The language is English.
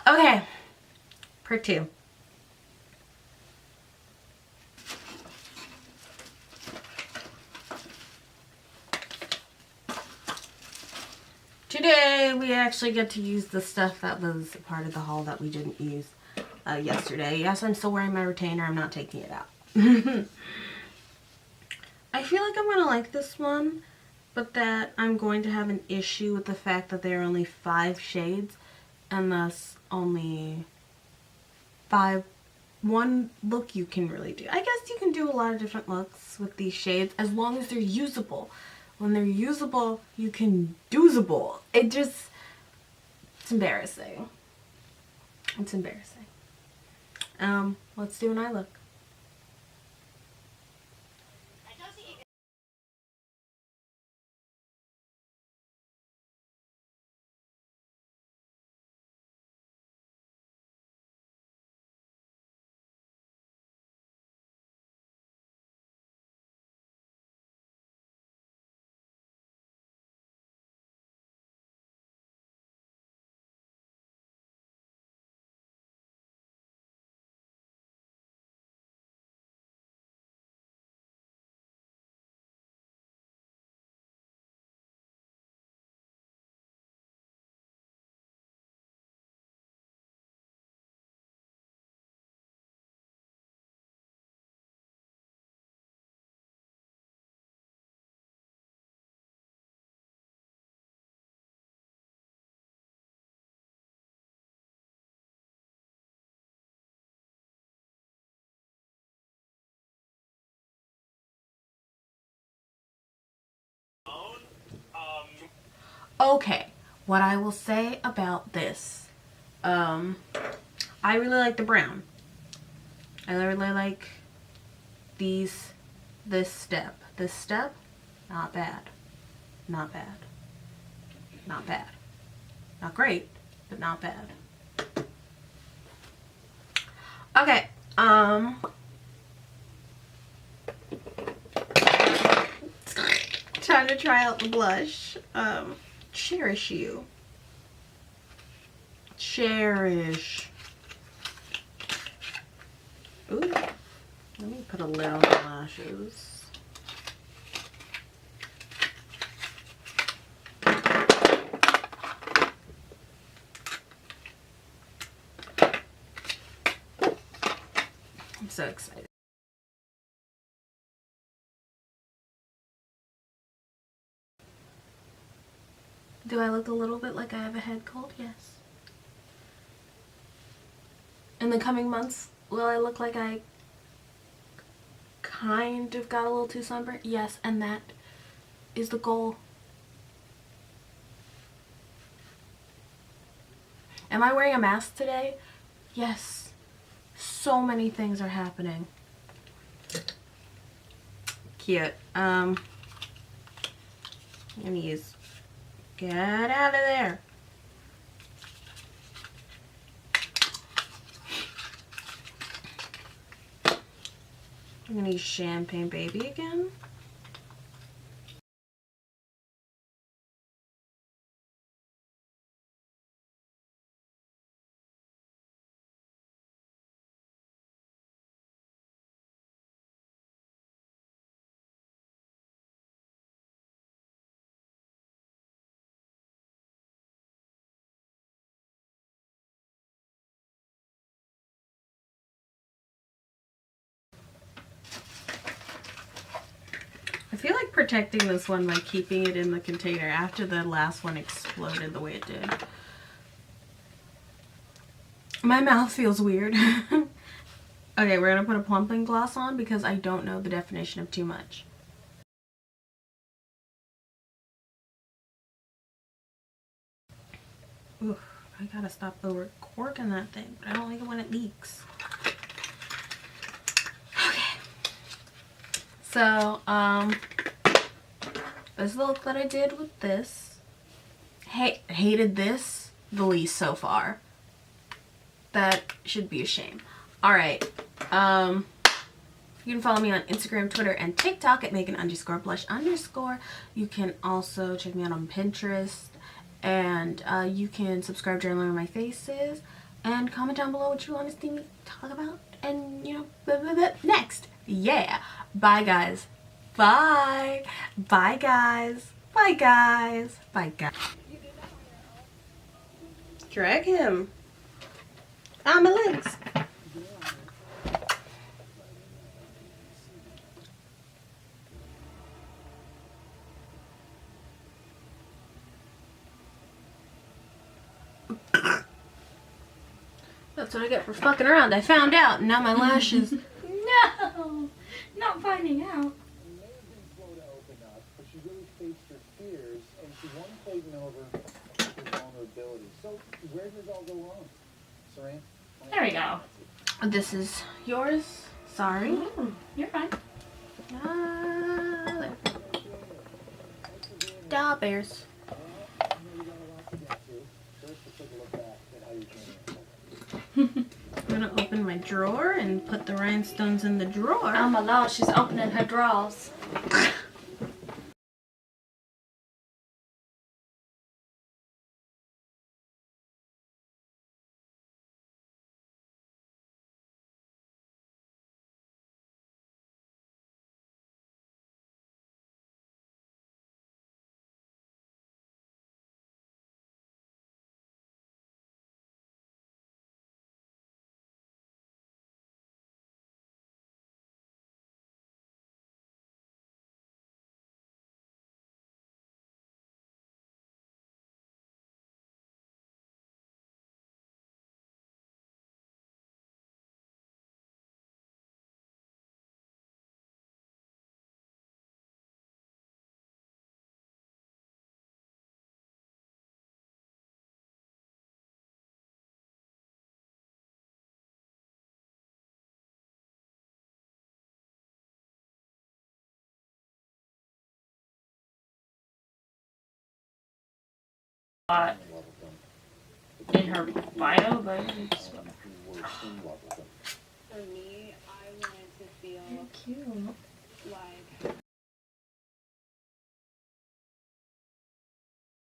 Okay, part 2. Today we actually get to use the stuff that was part of the haul that we didn't use yesterday. Yes, I'm still wearing my retainer. I'm not taking it out. I feel like I'm going to like this one, but that I'm going to have an issue with the fact that there are only 5 shades and thus only one look you can really do. I guess you can do a lot of different looks with these shades as long as they're usable. When they're usable, you can doable. It's embarrassing. It's embarrassing. Let's do an eye look. Okay, what I will say about this, I really like the brown. I really like this step. This step, not bad. Not bad. Not bad. Not great, but not bad. Okay, time to try out the blush. Cherish You. Cherish. Ooh, let me put a lid on the lashes. I'm so excited. Do I look a little bit like I have a head cold? Yes. In the coming months, will I look like I kind of got a little too sunburned? Yes, and that is the goal. Am I wearing a mask today? Yes. So many things are happening. Cute. I'm gonna use. Get out of there. I'm gonna use Champagne Baby again. I feel like protecting this one by keeping it in the container after the last one exploded the way it did. My mouth feels weird. Okay, we're gonna put a plumping gloss on because I don't know the definition of too much. Oof, I gotta stop over corking that thing, but I don't like it when it leaks. Okay. So, this is the look that I did with this. Hated this the least so far. That should be a shame. Alright, you can follow me on Instagram, Twitter, and TikTok at Megan_blush_. You can also check me out on Pinterest, and you can subscribe to learn my faces. And comment down below what you want to see me talk about. And, you know, next. Yeah. Bye, guys. Bye. Bye, guys. Bye, guys. Bye, guys. Drag him. Ah, my legs. That's what I get for fucking around. I found out. Now my lashes. No, not finding out. There we go. This is yours. Sorry. Ooh, you're fine. There. Da bears. I'm gonna open my drawer and put the rhinestones in the drawer. Oh my lord, she's opening her drawers. In her bio, but it's